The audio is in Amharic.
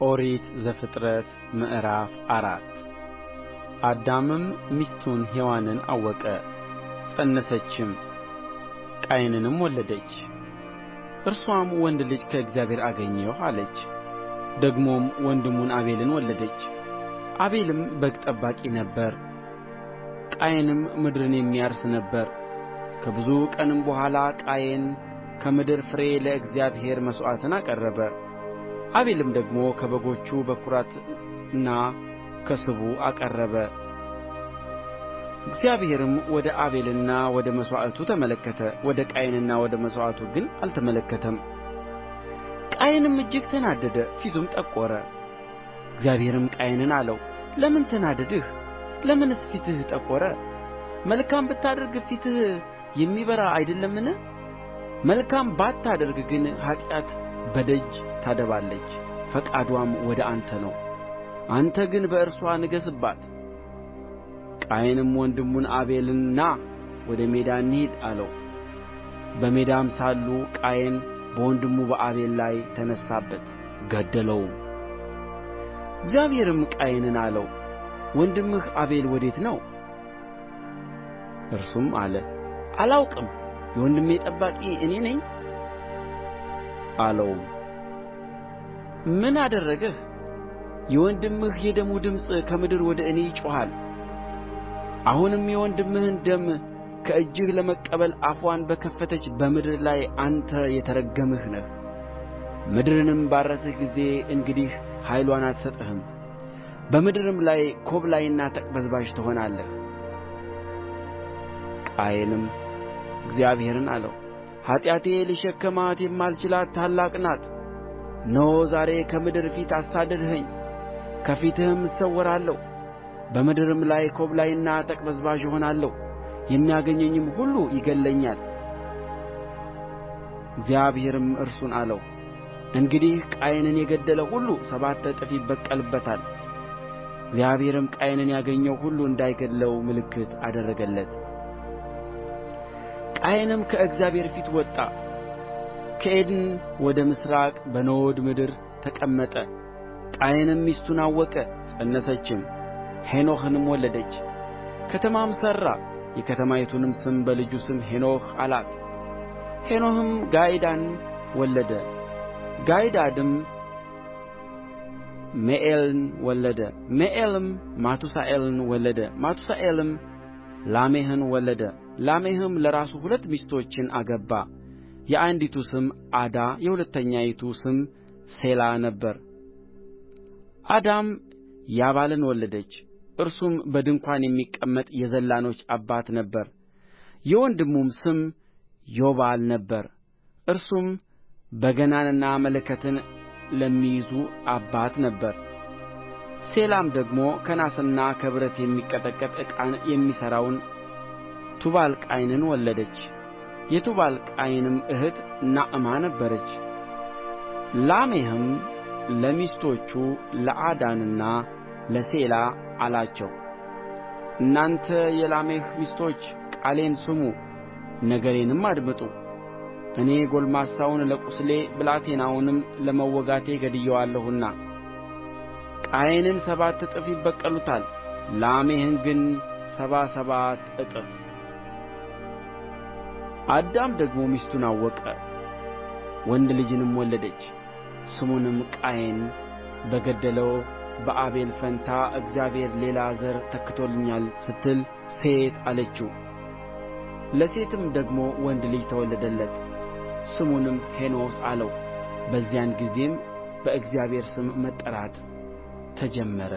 ኦሪት ዘፍጥረት ምዕራፍ 4 አዳምም ሚስቱን ሔዋንን አወቀ፣ ፀነሰችም፣ ቃየንንም ወለደች። እርስዋም ወንድ ልጅ ከእግዚአብሔር አገኘሁ አለች። ደግሞም ወንድሙን አቤልን ወለደች። አቤልም በግ ጠባቂ ነበረ፣ ቃየንም ምድርን የሚያርስ ነበረ። ከብዙ ቀንም በኋላ ቃየን ከምድር ፍሬ ለእግዚአብሔር መሥዋዕትን አቀረበ። አቤልም ደግሞ ከበጎቹ በኵራትና ከስቡ አቀረበ። እግዚአብሔርም ወደ አቤልና ወደ መሥዋዕቱ ተመለከተ፣ ወደ ቃየንና ወደ መሥዋዕቱ ግን አልተመለከተም። ቃየንም እጅግ ተናደደ፣ ፊቱም ጠቈረ። እግዚአብሔርም ቃየንን አለው፣ ለምን ተናደድህ? ለምንስ ፊትህ ጠቈረ? መልካም ብታደርግ ፊትህ የሚበራ አይደለምን? መልካም ባታደርግ ግን ኃጢአት በደጅ ታደባለች፣ ፈቃድዋም ወደ አንተ ነው፣ አንተ ግን በእርስዋ ንገሥባት። ቃየንም ወንድሙን አቤልን ና ወደ ሜዳ እንሂድ አለው። በሜዳም ሳሉ ቃየን በወንድሙ በአቤል ላይ ተነሣበት፣ ገደለውም። እግዚአብሔርም ቃየንን አለው፣ ወንድምህ አቤል ወዴት ነው? እርሱም አለ፣ አላውቅም፣ የወንድሜ ጠባቂ እኔ ነኝ አለው። ምን አደረግህ? የወንድምህ የደሙ ድምፅ ከምድር ወደ እኔ ይጮኻል። አሁንም የወንድምህን ደም ከእጅህ ለመቀበል አፍዋን በከፈተች በምድር ላይ አንተ የተረገምህ ነህ። ምድርንም ባረስህ ጊዜ እንግዲህ ኃይልዋን አትሰጥህም፣ በምድርም ላይ ኰብላይና ተቅበዝባዥ ትሆናለህ። ቃየንም እግዚአብሔርን አለው፣ ኃጢአቴ ልሸከማት የማልችላት ታላቅ ናት። እነሆ ዛሬ ከምድር ፊት አሳደድኸኝ፣ ከፊትህም እሰወራለሁ፣ በምድርም ላይ ኰብላይና ተቅበዝባዥ እሆናለሁ፣ የሚያገኘኝም ሁሉ ይገድለኛል። እግዚአብሔርም እርሱን አለው፣ እንግዲህ ቃየንን የገደለ ሁሉ 7 እጥፍ ይበቀልበታል። እግዚአብሔርም ቃየንን ያገኘው ሁሉ እንዳይገድለው ምልክት አደረገለት። ቃየንም ከእግዚአብሔር ፊት ወጣ፣ ከዔድን ወደ ምሥራቅ በኖድ ምድር ተቀመጠ። ቃየንም ሚስቱን አወቀ፣ ፀነሰችም፣ ሄኖሕንም ወለደች። ከተማም ሠራ፣ የከተማይቱንም ስም በልጁ ስም ሄኖሕ አላት። ሄኖሕም ጋይዳድን ወለደ። ጋይዳድም ሜኤልን ወለደ። ሜኤልም ማቱሣኤልን ወለደ። ማቱሣኤልም ላሜሕን ወለደ። ላሜሕም ለራሱ 2 ሚስቶችን አገባ። የአንዲቱ ስም ዓዳ፣ የሁለተኛይቱ ስም ሴላ ነበረ። ዓዳም ያባልን ወለደች። እርሱም በድንኳን የሚቀመጥ የዘላኖች አባት ነበረ። የወንድሙም ስም ዮባል ነበረ። እርሱም በገናንና መለከትን ለሚይዙ አባት ነበረ። ሴላም ደግሞ ከናስና ከብረት የሚቀጠቀጥ ዕቃን የሚሠራውን ቱባልቃይንን ወለደች። የቱባልቃይንም እኅት ናዕማ ነበረች። ላሜሕም ለሚስቶቹ ለዓዳና ለሴላ አላቸው፣ እናንተ የላሜሕ ሚስቶች ቃሌን ስሙ፣ ነገሬንም አድምጡ። እኔ ጕልማሳውን ለቍስሌ ብላቴናውንም ለመወጋቴ ገድዬዋለሁና ቃየንን 7 እጥፍ ይበቀሉታል፣ ላሜሕን ግን 77 እጥፍ። አዳም ደግሞ ሚስቱን አወቀ፣ ወንድ ልጅንም ወለደች። ስሙንም ቃየን በገደለው በአቤል ፋንታ እግዚአብሔር ሌላ ዘር ተክቶልኛል ስትል ሴት አለችው። ለሴትም ደግሞ ወንድ ልጅ ተወለደለት፣ ስሙንም ሄኖስ አለው። በዚያን ጊዜም በእግዚአብሔር ስም መጠራት ተጀመረ።